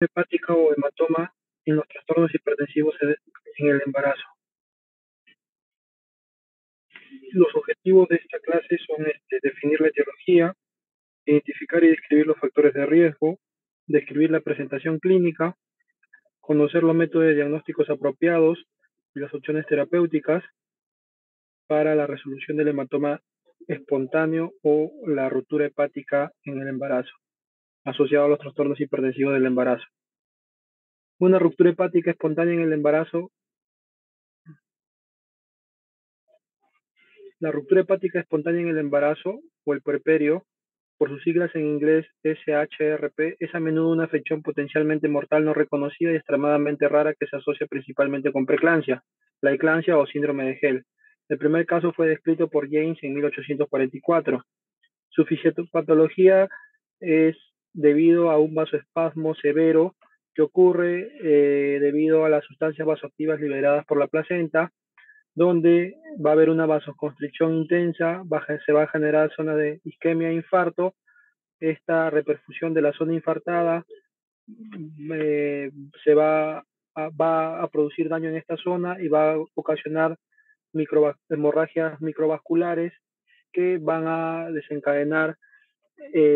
hepática o hematoma en los trastornos hipertensivos en el embarazo. Los objetivos de esta clase son definir la etiología, identificar y describir los factores de riesgo, describir la presentación clínica, conocer los métodos diagnósticos apropiados y las opciones terapéuticas para la resolución del hematoma espontáneo o la ruptura hepática en el embarazo, asociado a los trastornos hipertensivos del embarazo. Una ruptura hepática espontánea en el embarazo. La ruptura hepática espontánea en el embarazo o el puerperio, por sus siglas en inglés SHRP, es a menudo una afección potencialmente mortal no reconocida y extremadamente rara que se asocia principalmente con preeclampsia, la eclampsia o síndrome de Hell. El primer caso fue descrito por James en 1844. Su fisiopatología es debido a un vasoespasmo severo que ocurre debido a las sustancias vasoactivas liberadas por la placenta, donde va a haber una vasoconstricción intensa, se va a generar zona de isquemia e infarto. Esta reperfusión de la zona infartada se va a producir daño en esta zona y va a ocasionar hemorragias microvasculares que van a desencadenar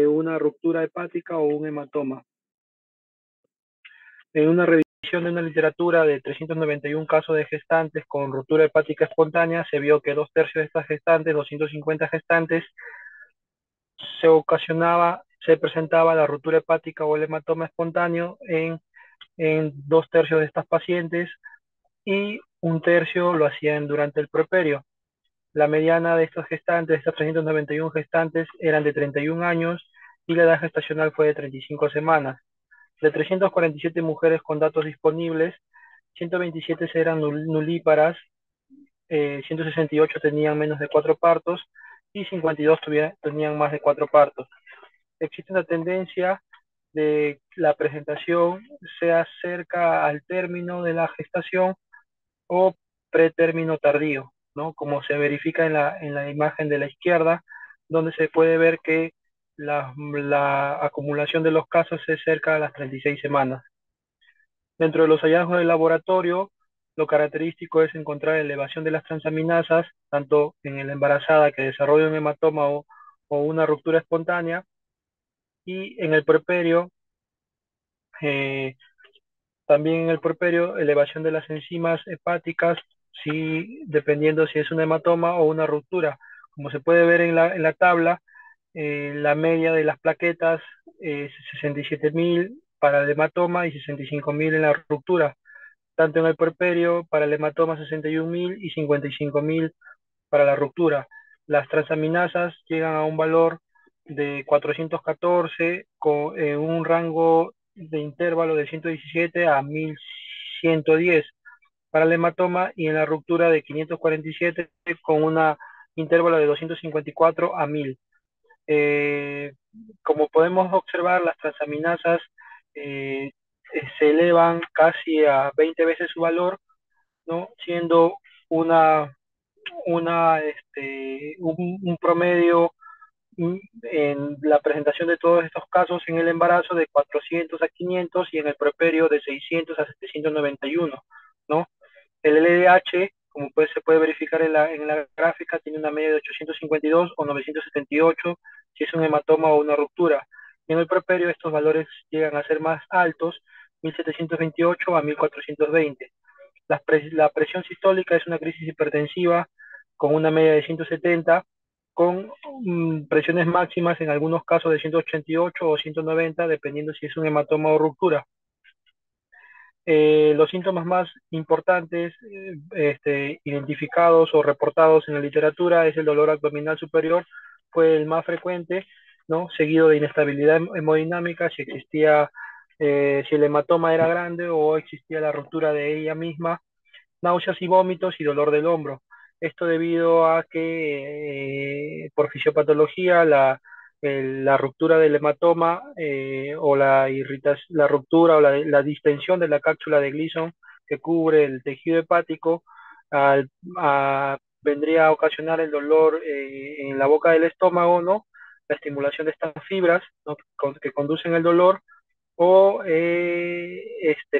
una ruptura hepática o un hematoma. En una revisión de una literatura de 391 casos de gestantes con ruptura hepática espontánea, se vio que 2/3 de estas gestantes, 250 gestantes, se presentaba la ruptura hepática o el hematoma espontáneo en 2/3 de estas pacientes y 1/3 lo hacían durante el puerperio. La mediana de estas gestantes, estas 391 gestantes, eran de 31 años y la edad gestacional fue de 35 semanas. De 347 mujeres con datos disponibles, 127 eran nulíparas, 168 tenían menos de 4 partos y 52 tenían más de 4 partos. Existe una tendencia de la presentación sea cerca al término de la gestación o pretérmino tardío, ¿no? Como se verifica en la imagen de la izquierda, donde se puede ver que la acumulación de los casos es cerca de las 36 semanas. Dentro de los hallazgos del laboratorio, lo característico es encontrar elevación de las transaminasas, tanto en la embarazada que desarrolla un hematoma o una ruptura espontánea, y en el puerperio, también en el puerperio, elevación de las enzimas hepáticas, dependiendo si es un hematoma o una ruptura. Como se puede ver en la tabla, la media de las plaquetas es 67.000 para el hematoma y 65.000 en la ruptura. Tanto en el puerperio, para el hematoma 61.000 y 55.000 para la ruptura. Las transaminasas llegan a un valor de 414 en un rango de intervalo de 117 a 1110 para el hematoma y en la ruptura de 547 con un intervalo de 254 a 1000. Como podemos observar, las transaminasas se elevan casi a 20 veces su valor, ¿no? Siendo un promedio en la presentación de todos estos casos en el embarazo de 400 a 500 y en el puerperio de 600 a 791, ¿no? El LDH, como se puede verificar en la gráfica, tiene una media de 852 o 978 si es un hematoma o una ruptura. En el puerperio estos valores llegan a ser más altos, 1728 a 1420. La presión sistólica es una crisis hipertensiva con una media de 170, con presiones máximas en algunos casos de 188 o 190, dependiendo si es un hematoma o ruptura. Los síntomas más importantes identificados o reportados en la literatura es el dolor abdominal superior, fue el más frecuente, ¿no? Seguido de inestabilidad hemodinámica, si el hematoma era grande o existía la ruptura de ella misma, náuseas y vómitos y dolor del hombro. Esto debido a que por fisiopatología la ruptura del hematoma o la ruptura o la distensión de la cápsula de Gleason que cubre el tejido hepático vendría a ocasionar el dolor en la boca del estómago, ¿no? La estimulación de estas fibras, ¿no? que conducen al dolor, o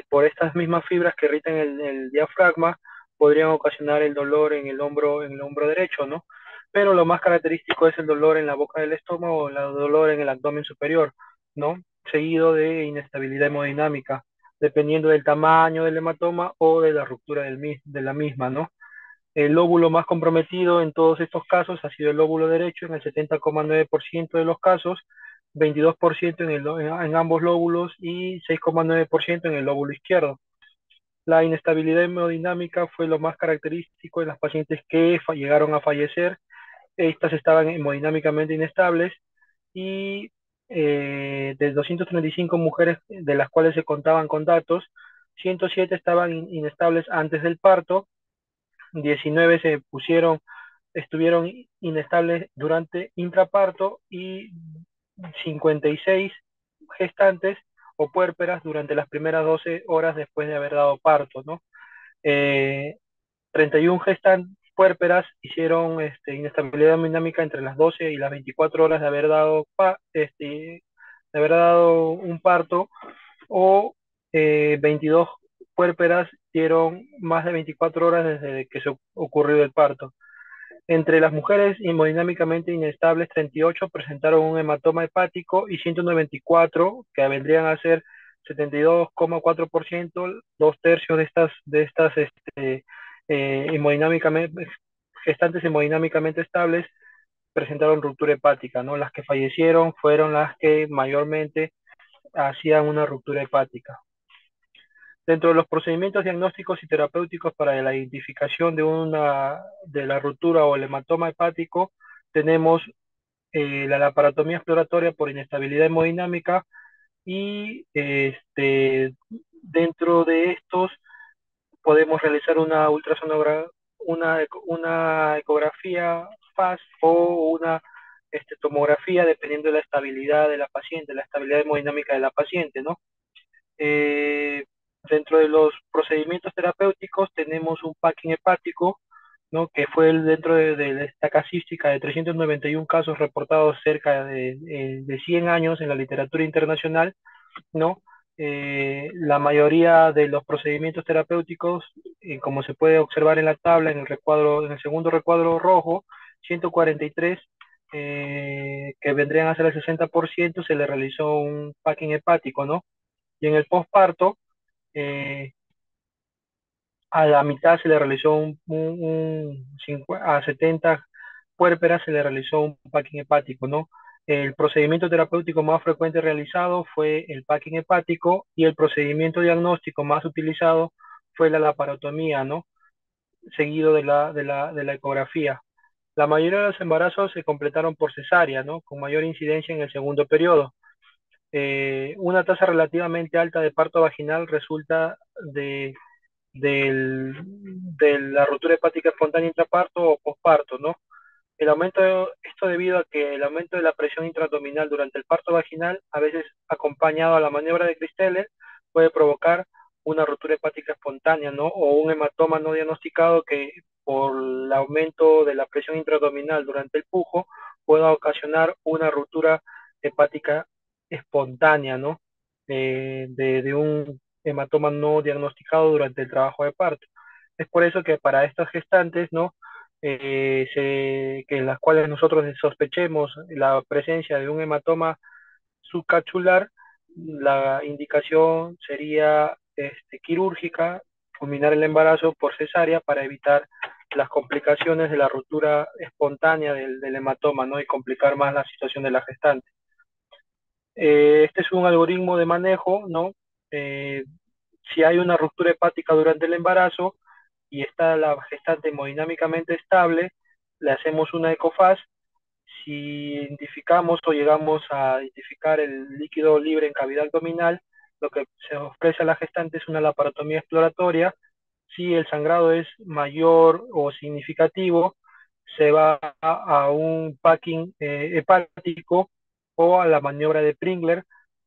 por estas mismas fibras que irritan el diafragma podrían ocasionar el dolor en el hombro derecho, ¿no? Pero lo más característico es el dolor en la boca del estómago o el dolor en el abdomen superior, ¿no? Seguido de inestabilidad hemodinámica, dependiendo del tamaño del hematoma o de la ruptura de la misma, ¿no? El lóbulo más comprometido en todos estos casos ha sido el lóbulo derecho en el 70,9% de los casos, 22% en ambos lóbulos y 6,9% en el lóbulo izquierdo. La inestabilidad hemodinámica fue lo más característico en las pacientes que llegaron a fallecer. Estas estaban hemodinámicamente inestables y de 235 mujeres de las cuales se contaban con datos, 107 estaban inestables antes del parto, 19 estuvieron inestables durante intraparto y 56 gestantes o puérperas durante las primeras 12 horas después de haber dado parto, ¿no? Eh, 31 puérperas hicieron inestabilidad hemodinámica entre las 12 y las 24 horas de haber dado un parto, o 22 puérperas dieron más de 24 horas desde que se ocurrió el parto. Entre las mujeres hemodinámicamente inestables, 38 presentaron un hematoma hepático y 194, que vendrían a ser 72,4%, dos tercios de estas hemodinámicamente, gestantes hemodinámicamente estables, presentaron ruptura hepática, ¿no? Las que fallecieron fueron las que mayormente hacían una ruptura hepática. Dentro de los procedimientos diagnósticos y terapéuticos para la identificación de la ruptura o el hematoma hepático, tenemos la laparotomía exploratoria por inestabilidad hemodinámica y dentro de estos podemos realizar una ultrasonografía, una ecografía FAS o una tomografía dependiendo de la estabilidad de la paciente, la estabilidad hemodinámica de la paciente, ¿no? Eh, Dentro de los procedimientos terapéuticos tenemos un packing hepático, ¿no? Que fue dentro de esta casística de 391 casos reportados cerca de 100 años en la literatura internacional, ¿no? La mayoría de los procedimientos terapéuticos, como se puede observar en la tabla, en el segundo recuadro rojo, 143, que vendrían a ser el 60%, se le realizó un packing hepático, ¿no? Y en el posparto, eh, a la mitad se le realizó a 70 puérperas se le realizó un packing hepático, ¿no? El procedimiento terapéutico más frecuente realizado fue el packing hepático y el procedimiento diagnóstico más utilizado fue la laparotomía, ¿no? Seguido de la ecografía. La mayoría de los embarazos se completaron por cesárea, ¿no? Con mayor incidencia en el segundo periodo. Una tasa relativamente alta de parto vaginal resulta de la ruptura hepática espontánea intraparto o posparto, ¿no? Esto debido a que el aumento de la presión intraabdominal durante el parto vaginal, a veces acompañado a la maniobra de Christeller, puede provocar una ruptura hepática espontánea, ¿no? O un hematoma no diagnosticado que por el aumento de la presión intraabdominal durante el pujo pueda ocasionar una ruptura hepática espontánea, ¿no? De un hematoma no diagnosticado durante el trabajo de parto. Es por eso que para estas gestantes, ¿no? Que en las cuales nosotros sospechemos la presencia de un hematoma subcapsular, la indicación sería quirúrgica, culminar el embarazo por cesárea para evitar las complicaciones de la ruptura espontánea del hematoma, ¿no? Y complicar más la situación de la gestante. Este es un algoritmo de manejo, ¿no? Eh, si hay una ruptura hepática durante el embarazo y está la gestante hemodinámicamente estable, le hacemos una ecofaz. Si identificamos o llegamos a identificar el líquido libre en cavidad abdominal, lo que se ofrece a la gestante es una laparotomía exploratoria. Si el sangrado es mayor o significativo, se va a un packing hepático o a la maniobra de Pringler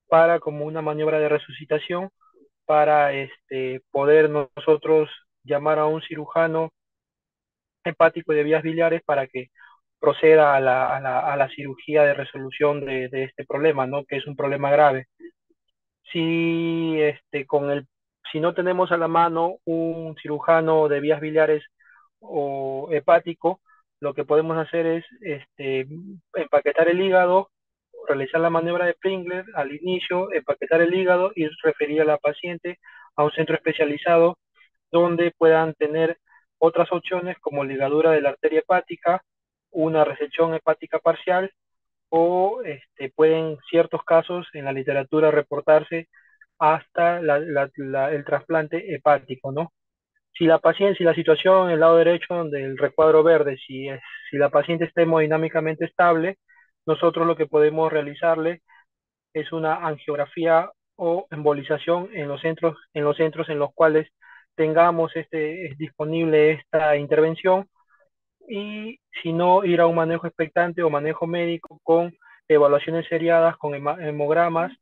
para como una maniobra de resucitación para poder nosotros llamar a un cirujano hepático de vías biliares para que proceda a la cirugía de resolución de este problema, ¿no? Que es un problema grave. Si, si no tenemos a la mano un cirujano de vías biliares o hepático, lo que podemos hacer es empaquetar el hígado, realizar la maniobra de Pringler al inicio, empaquetar el hígado y referir a la paciente a un centro especializado donde puedan tener otras opciones como ligadura de la arteria hepática, una resección hepática parcial o pueden ciertos casos en la literatura reportarse hasta el trasplante hepático, ¿no? Si la situación en el lado derecho del recuadro verde, si la paciente está hemodinámicamente estable, nosotros lo que podemos realizarle es una angiografía o embolización en los centros en los cuales tengamos es disponible esta intervención y si no, ir a un manejo expectante o manejo médico con evaluaciones seriadas, con hemogramas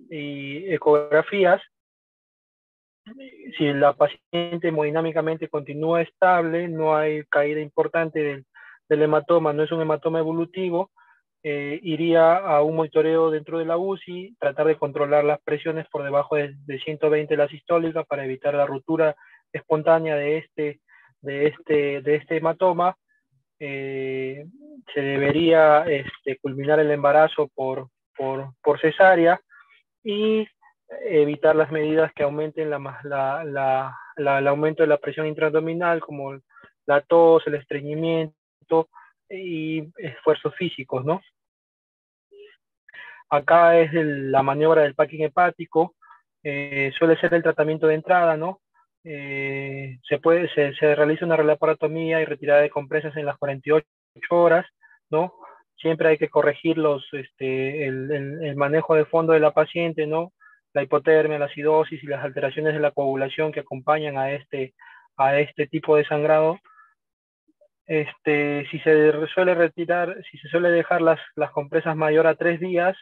y ecografías. Si la paciente hemodinámicamente continúa estable, no hay caída importante del hematoma, no es un hematoma evolutivo, iría a un monitoreo dentro de la UCI, tratar de controlar las presiones por debajo de 120 la sistólica para evitar la ruptura espontánea de este hematoma. eh, Se debería culminar el embarazo por cesárea y evitar las medidas que aumenten el aumento de la presión intraabdominal, como la tos, el estreñimiento y esfuerzos físicos, ¿no? Acá es la maniobra del packing hepático, suele ser el tratamiento de entrada, ¿no? Se realiza una laparotomía y retirada de compresas en las 48 horas, ¿no? Siempre hay que corregir el manejo de fondo de la paciente, ¿no? La hipotermia, la acidosis y las alteraciones de la coagulación que acompañan a este tipo de sangrado. Si se suele retirar, si se suele dejar las compresas mayor a 3 días,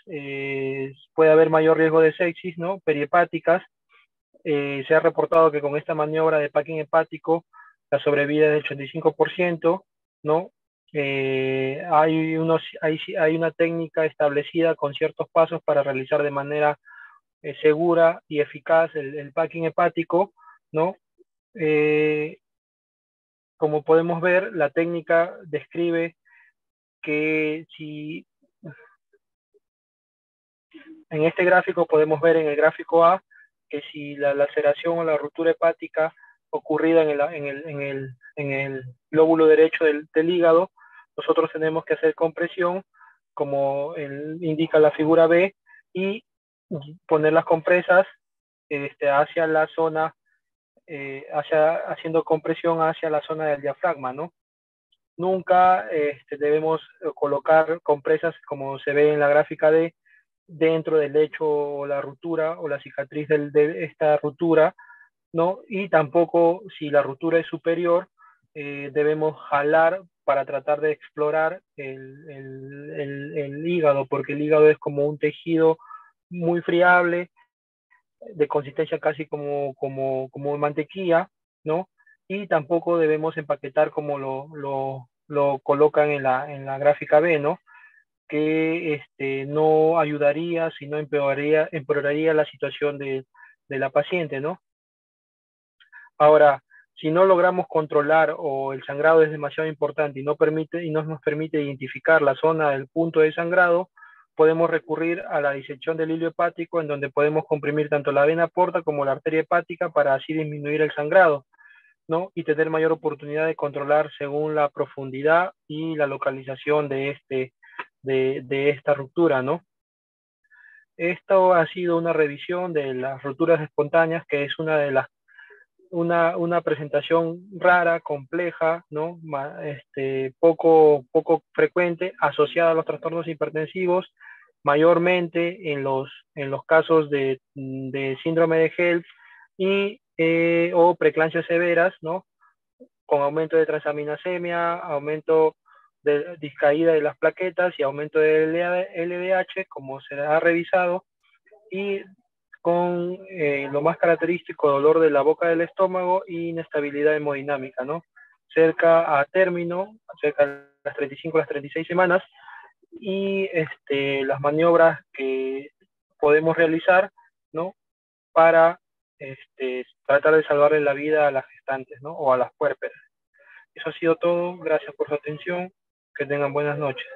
puede haber mayor riesgo de sepsis, ¿no? Perihepáticas. Se ha reportado que con esta maniobra de packing hepático, la sobrevida es del 85%, ¿no? Hay una técnica establecida con ciertos pasos para realizar de manera segura y eficaz el packing hepático, ¿no? Eh, Como podemos ver, la técnica describe que si en este gráfico podemos ver en el gráfico A que si la laceración o la ruptura hepática ocurrida en el lóbulo derecho del hígado, nosotros tenemos que hacer compresión, como indica la figura B, y poner las compresas hacia la zona, haciendo compresión hacia la zona del diafragma, ¿no? Nunca debemos colocar compresas, como se ve en la gráfica D, dentro del lecho o la ruptura o la cicatriz de esta ruptura, ¿no? Y tampoco, si la ruptura es superior, debemos jalar para tratar de explorar el hígado, porque el hígado es como un tejido muy friable, de consistencia casi como mantequilla, ¿no? Y tampoco debemos empaquetar como lo colocan en la gráfica B, ¿no? Que no ayudaría, sino empeoraría la situación de la paciente, ¿no? Ahora, si no logramos controlar o el sangrado es demasiado importante y no nos permite identificar la zona del punto de sangrado, podemos recurrir a la disección del hilo hepático, en donde podemos comprimir tanto la vena porta como la arteria hepática para así disminuir el sangrado, ¿no? Y tener mayor oportunidad de controlar según la profundidad y la localización de esta ruptura, ¿no? Esto ha sido una revisión de las rupturas espontáneas, que es una presentación rara, compleja, ¿no? Poco frecuente, asociada a los trastornos hipertensivos, mayormente en los casos de síndrome de HELLP o preeclampsias severas, ¿no? Con aumento de transaminasemia, aumento de discaída de las plaquetas y aumento de LDH, como se ha revisado, y con lo más característico, dolor de la boca del estómago y inestabilidad hemodinámica, ¿no? Cerca a término, cerca de las 35 a las 36 semanas, y las maniobras que podemos realizar ¿no? Para tratar de salvarle la vida a las gestantes, ¿no? O a las puérperas. Eso ha sido todo. Gracias por su atención. Que tengan buenas noches.